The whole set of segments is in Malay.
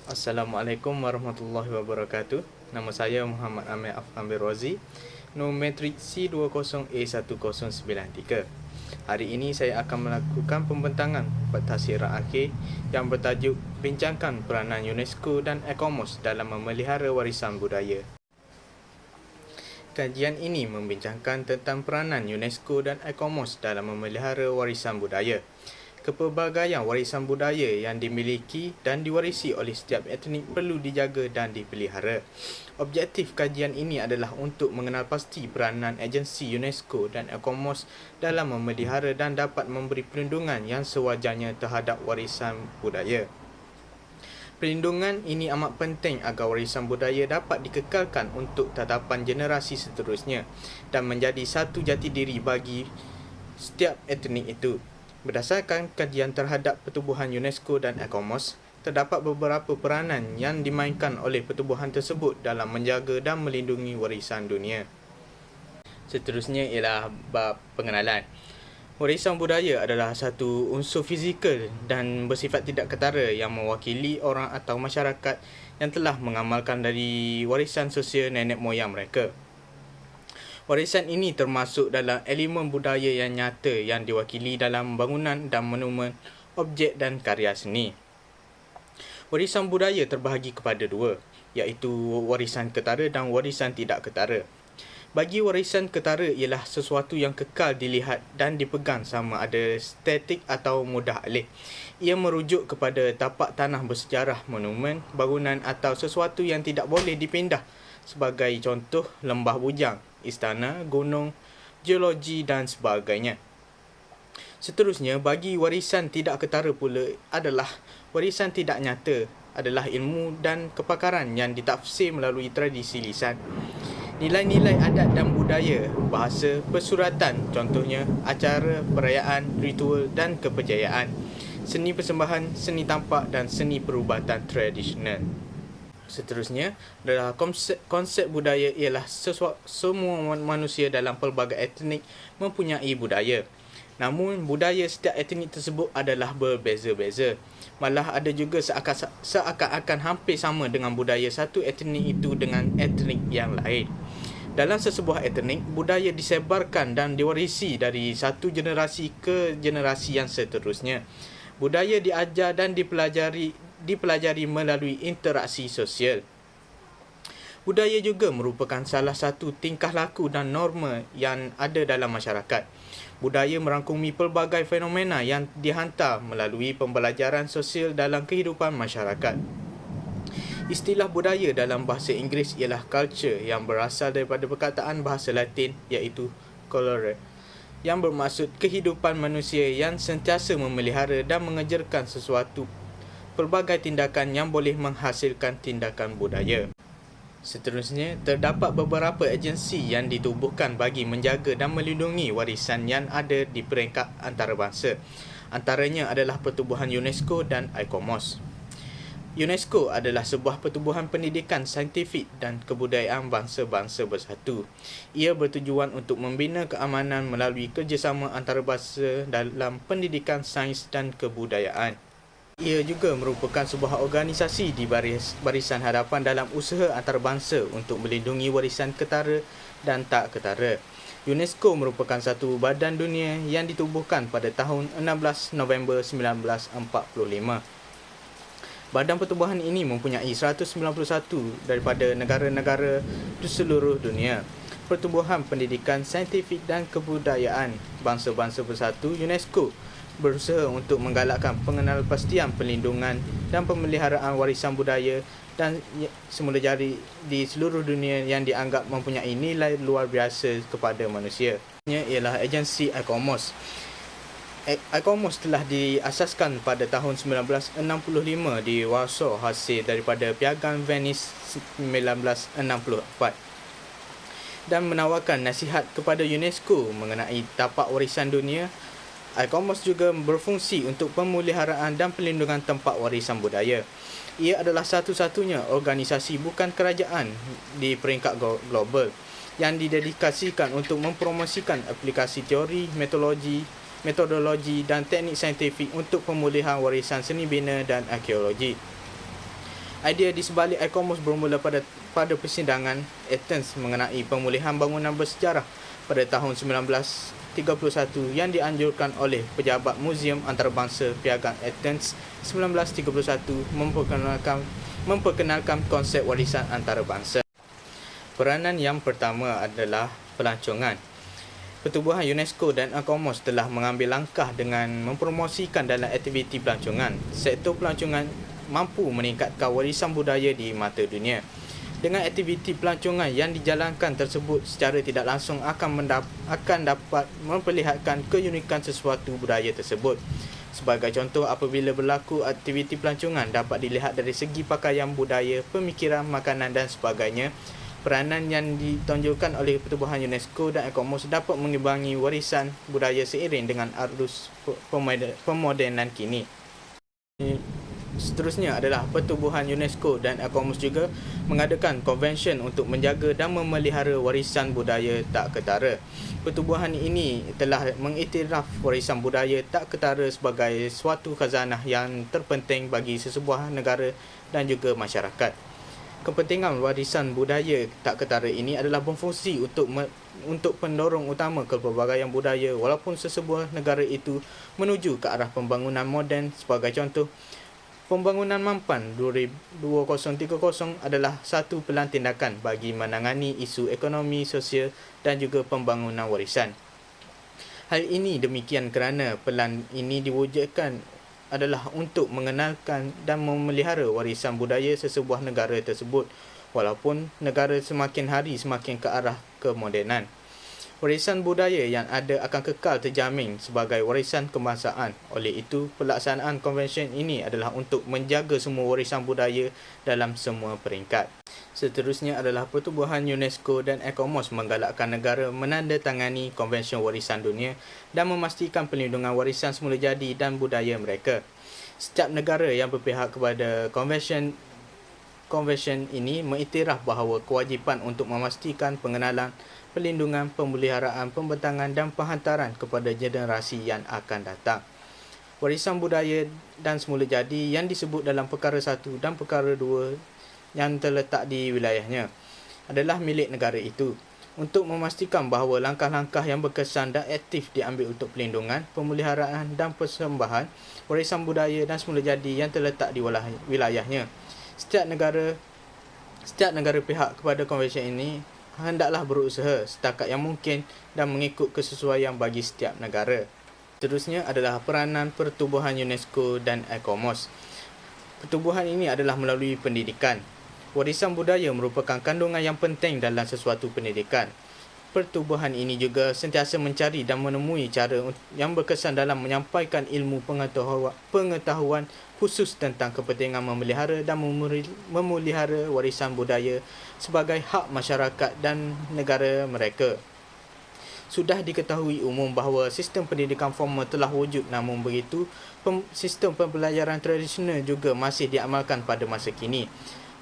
Assalamualaikum warahmatullahi wabarakatuh. Nama saya Muhammad Amir Afamir Rozi, Nometrik C20A1093. Hari ini saya akan melakukan pembentangan pentasyiran akhir yang bertajuk Bincangkan Peranan UNESCO dan ECOMOS dalam memelihara warisan budaya. Kajian ini membincangkan tentang peranan UNESCO dan ECOMOS dalam memelihara warisan budaya. Kepelbagaian warisan budaya yang dimiliki dan diwarisi oleh setiap etnik perlu dijaga dan dipelihara. Objektif kajian ini adalah untuk mengenal pasti peranan agensi UNESCO dan ECOMOS dalam memelihara dan dapat memberi perlindungan yang sewajarnya terhadap warisan budaya. Perlindungan ini amat penting agar warisan budaya dapat dikekalkan untuk tatapan generasi seterusnya dan menjadi satu jati diri bagi setiap etnik itu. Berdasarkan kajian terhadap pertubuhan UNESCO dan ECOMOS, terdapat beberapa peranan yang dimainkan oleh pertubuhan tersebut dalam menjaga dan melindungi warisan dunia. Seterusnya ialah bab pengenalan. Warisan budaya adalah satu unsur fizikal dan bersifat tidak ketara yang mewakili orang atau masyarakat yang telah mengamalkan dari warisan sosial nenek moyang mereka. Warisan ini termasuk dalam elemen budaya yang nyata yang diwakili dalam bangunan dan monumen, objek dan karya seni. Warisan budaya terbahagi kepada dua, iaitu warisan ketara dan warisan tidak ketara. Bagi warisan ketara ialah sesuatu yang kekal dilihat dan dipegang sama ada statik atau mudah alih. Ia merujuk kepada tapak tanah bersejarah, monumen, bangunan atau sesuatu yang tidak boleh dipindah, sebagai contoh lembah bujang, istana, gunung, geologi dan sebagainya. Seterusnya, bagi warisan tidak ketara pula adalah warisan tidak nyata, adalah ilmu dan kepakaran yang ditafsir melalui tradisi lisan. Nilai-nilai adat dan budaya, bahasa, persuratan, contohnya acara, perayaan, ritual dan kepercayaan, seni persembahan, seni tampak dan seni perubatan tradisional. Seterusnya adalah konsep budaya ialah semua manusia dalam pelbagai etnik mempunyai budaya. Namun budaya setiap etnik tersebut adalah berbeza-beza. Malah ada juga seakan-akan hampir sama dengan budaya satu etnik itu dengan etnik yang lain. Dalam sesebuah etnik, budaya disebarkan dan diwarisi dari satu generasi ke generasi yang seterusnya. Budaya diajar dan dipelajari melalui interaksi sosial. Budaya juga merupakan salah satu tingkah laku dan norma yang ada dalam masyarakat. Budaya merangkumi pelbagai fenomena yang dihantar melalui pembelajaran sosial dalam kehidupan masyarakat. Istilah budaya dalam bahasa Inggeris ialah culture yang berasal daripada perkataan bahasa Latin iaitu colere, yang bermaksud kehidupan manusia yang sentiasa memelihara dan mengejarkan sesuatu pelbagai tindakan yang boleh menghasilkan tindakan budaya. Seterusnya, terdapat beberapa agensi yang ditubuhkan bagi menjaga dan melindungi warisan yang ada di peringkat antarabangsa. Antaranya adalah pertubuhan UNESCO dan ECOMOS. UNESCO adalah sebuah pertubuhan pendidikan saintifik dan kebudayaan bangsa-bangsa bersatu. Ia bertujuan untuk membina keamanan melalui kerjasama antarabangsa dalam pendidikan sains dan kebudayaan. Ia juga merupakan sebuah organisasi di barisan hadapan dalam usaha antarabangsa untuk melindungi warisan ketara dan tak ketara. UNESCO merupakan satu badan dunia yang ditubuhkan pada tahun 16 November 1945. Badan pertubuhan ini mempunyai 191 daripada negara-negara di seluruh dunia. Pertubuhan Pendidikan Saintifik dan Kebudayaan Bangsa-Bangsa Bersatu UNESCO berusaha untuk menggalakkan pengenalpastian perlindungan dan pemeliharaan warisan budaya dan semula jari di seluruh dunia yang dianggap mempunyai nilai luar biasa kepada manusia. Ini ialah agensi ECOMOS. ECOMOS telah diasaskan pada tahun 1965 di Warsaw hasil daripada Piagam Venice 1964 dan menawarkan nasihat kepada UNESCO mengenai tapak warisan dunia. ECOMOS juga berfungsi untuk pemeliharaan dan perlindungan tempat warisan budaya. Ia adalah satu-satunya organisasi bukan kerajaan di peringkat global yang didedikasikan untuk mempromosikan aplikasi teori, metodologi dan teknik saintifik untuk pemulihan warisan seni bina dan arkeologi. Idea di sebalik ICOMOS bermula pada persidangan Athens mengenai pemulihan bangunan bersejarah pada tahun 1931 yang dianjurkan oleh pejabat Muzium Antarabangsa Piagam Athens 1931 memperkenalkan konsep warisan antarabangsa. Peranan yang pertama adalah pelancongan. Pertubuhan UNESCO dan ICOMOS telah mengambil langkah dengan mempromosikan dalam aktiviti pelancongan. Sektor pelancongan mampu meningkatkan warisan budaya di mata dunia. Dengan aktiviti pelancongan yang dijalankan tersebut secara tidak langsung akan dapat memperlihatkan keunikan sesuatu budaya tersebut. Sebagai contoh, apabila berlaku aktiviti pelancongan dapat dilihat dari segi pakaian budaya, pemikiran, makanan dan sebagainya. Peranan yang ditonjolkan oleh Pertubuhan UNESCO dan ICOMOS dapat mengimbangi warisan budaya seiring dengan arus pemodenan kini. Seterusnya adalah Pertubuhan UNESCO dan ICOMOS juga mengadakan konvensyen untuk menjaga dan memelihara warisan budaya tak ketara. Pertubuhan ini telah mengiktiraf warisan budaya tak ketara sebagai suatu khazanah yang terpenting bagi sesebuah negara dan juga masyarakat. Kepentingan warisan budaya tak ketara ini adalah berfungsi untuk pendorong utama kepelbagaian budaya walaupun sesebuah negara itu menuju ke arah pembangunan moden. Sebagai contoh, pembangunan Mampan 2030 adalah satu pelan tindakan bagi menangani isu ekonomi, sosial dan juga pembangunan warisan. Hal ini demikian kerana pelan ini diwujudkan adalah untuk mengenalkan dan memelihara warisan budaya sesebuah negara tersebut walaupun negara semakin hari semakin ke arah kemodenan. Warisan budaya yang ada akan kekal terjamin sebagai warisan kebangsaan. Oleh itu, pelaksanaan konvensyen ini adalah untuk menjaga semua warisan budaya dalam semua peringkat. Seterusnya adalah Pertubuhan UNESCO dan ICOMOS menggalakkan negara menandatangani Konvensyen Warisan Dunia dan memastikan perlindungan warisan semula jadi dan budaya mereka. Setiap negara yang berpihak kepada konvensyen ini mengiktiraf bahawa kewajipan untuk memastikan pengenalan, perlindungan, pemeliharaan, pembentangan dan penghantaran kepada generasi yang akan datang. Warisan budaya dan semula jadi yang disebut dalam Perkara 1 dan Perkara 2 yang terletak di wilayahnya adalah milik negara itu. Untuk memastikan bahawa langkah-langkah yang berkesan dan aktif diambil untuk pelindungan, pemeliharaan dan persembahan warisan budaya dan semula jadi yang terletak di wilayahnya. Setiap negara pihak kepada konvensyen ini hendaklah berusaha setakat yang mungkin dan mengikut kesesuaian bagi setiap negara. Seterusnya adalah peranan Pertubuhan UNESCO dan ICOMOS. Pertubuhan ini adalah melalui pendidikan. Warisan budaya merupakan kandungan yang penting dalam sesuatu pendidikan. Pertubuhan ini juga sentiasa mencari dan menemui cara yang berkesan dalam menyampaikan ilmu pengetahuan khusus tentang kepentingan memelihara dan memelihara warisan budaya sebagai hak masyarakat dan negara mereka. Sudah diketahui umum bahawa sistem pendidikan formal telah wujud, namun begitu, sistem pembelajaran tradisional juga masih diamalkan pada masa kini.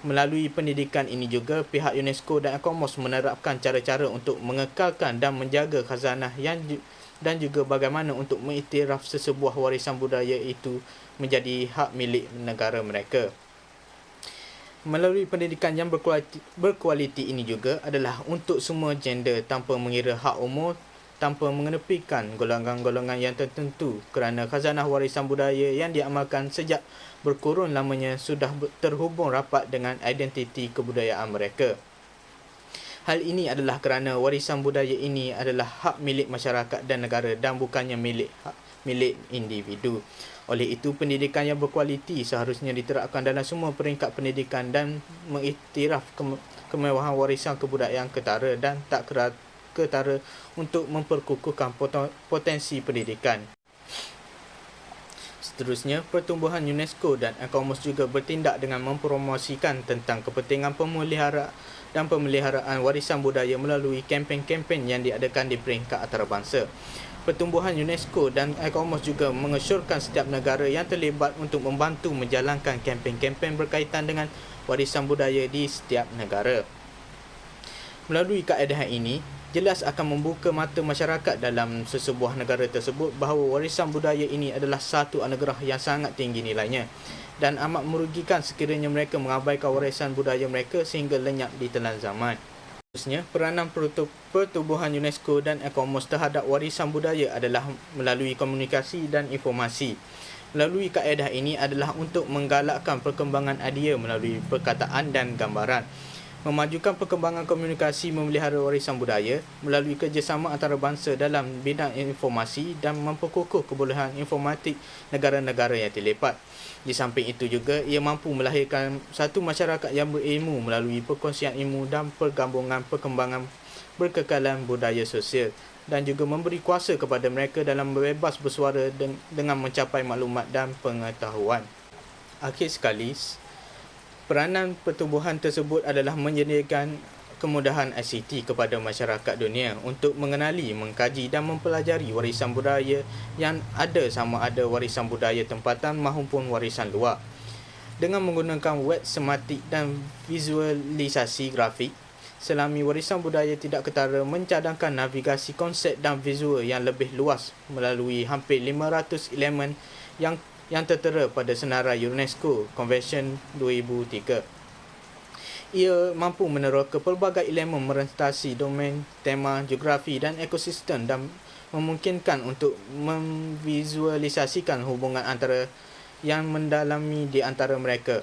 Melalui pendidikan ini juga, pihak UNESCO dan ICOMOS menerapkan cara-cara untuk mengekalkan dan menjaga khazanah dan juga bagaimana untuk mengiktiraf sesebuah warisan budaya itu menjadi hak milik negara mereka. Melalui pendidikan yang berkualiti ini juga adalah untuk semua gender tanpa mengira hak umur, tanpa mengenepikan golongan-golongan yang tertentu kerana khazanah warisan budaya yang diamalkan sejak berkurun lamanya sudah terhubung rapat dengan identiti kebudayaan mereka. Hal ini adalah kerana warisan budaya ini adalah hak milik masyarakat dan negara dan bukannya milik individu. Oleh itu, pendidikan yang berkualiti seharusnya diterapkan dalam semua peringkat pendidikan dan mengiktiraf kemewahan warisan kebudayaan ketara dan tak ketara untuk memperkukuhkan potensi pendidikan. Seterusnya, Pertubuhan UNESCO dan ICOMOS juga bertindak dengan mempromosikan tentang kepentingan pemeliharaan warisan budaya melalui kempen-kempen yang diadakan di peringkat antarabangsa. Pertubuhan UNESCO dan ICOMOS juga mengesyorkan setiap negara yang terlibat untuk membantu menjalankan kempen-kempen berkaitan dengan warisan budaya di setiap negara. Melalui kaedah ini, jelas akan membuka mata masyarakat dalam sesebuah negara tersebut bahawa warisan budaya ini adalah satu anugerah yang sangat tinggi nilainya dan amat merugikan sekiranya mereka mengabaikan warisan budaya mereka sehingga lenyap di telan zaman. Seterusnya, peranan pertubuhan UNESCO dan ICOMOS terhadap warisan budaya adalah melalui komunikasi dan informasi. Melalui kaedah ini adalah untuk menggalakkan perkembangan idea melalui perkataan dan gambaran, memajukan perkembangan komunikasi memelihara warisan budaya melalui kerjasama antarabangsa dalam bidang informasi dan memperkukuh kebolehan informatik negara-negara yang terlibat. Di samping itu juga, ia mampu melahirkan satu masyarakat yang berilmu melalui perkongsian ilmu dan pergabungan perkembangan berkekalan budaya sosial dan juga memberi kuasa kepada mereka dalam bebas bersuara dengan mencapai maklumat dan pengetahuan. Akhir sekali, peranan pertubuhan tersebut adalah menyediakan kemudahan ICT kepada masyarakat dunia untuk mengenali, mengkaji dan mempelajari warisan budaya yang ada, sama ada warisan budaya tempatan maupun warisan luar. Dengan menggunakan web sematik dan visualisasi grafik, Selami warisan budaya tidak ketara mencadangkan navigasi konsep dan visual yang lebih luas melalui hampir 500 elemen yang tertera pada senarai UNESCO Convention 2003. Ia mampu meneroka pelbagai elemen merentasi domain, tema, geografi dan ekosistem dan memungkinkan untuk memvisualisasikan hubungan antara yang mendalami di antara mereka.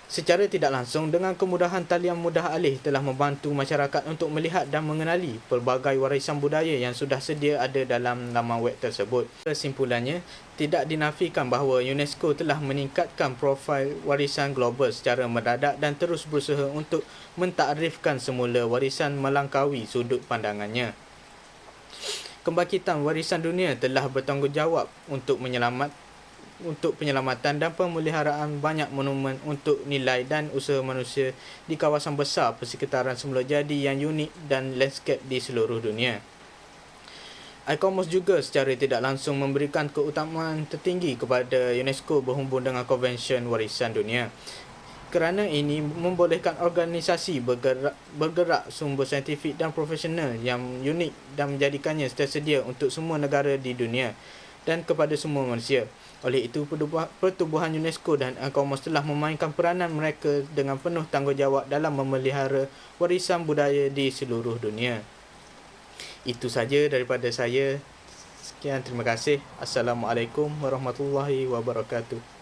Secara tidak langsung, dengan kemudahan talian mudah alih telah membantu masyarakat untuk melihat dan mengenali pelbagai warisan budaya yang sudah sedia ada dalam laman web tersebut. Kesimpulannya, tidak dinafikan bahawa UNESCO telah meningkatkan profil warisan global secara mendadak dan terus berusaha untuk mentakrifkan semula warisan melangkaui sudut pandangannya. Kebangkitan Warisan Dunia telah bertanggungjawab untuk penyelamatan dan pemeliharaan banyak monumen untuk nilai dan usaha manusia di kawasan besar persekitaran semula jadi yang unik dan landscape di seluruh dunia. ICOMOS juga secara tidak langsung memberikan keutamaan tertinggi kepada UNESCO berhubung dengan Konvensyen Warisan Dunia. Kerana ini membolehkan organisasi bergerak sumber saintifik dan profesional yang unik dan menjadikannya tersedia untuk semua negara di dunia dan kepada semua manusia. Oleh itu, pertubuhan UNESCO dan ICOMOS telah memainkan peranan mereka dengan penuh tanggungjawab dalam memelihara warisan budaya di seluruh dunia. Itu saja daripada saya. Sekian, terima kasih. Assalamualaikum warahmatullahi wabarakatuh.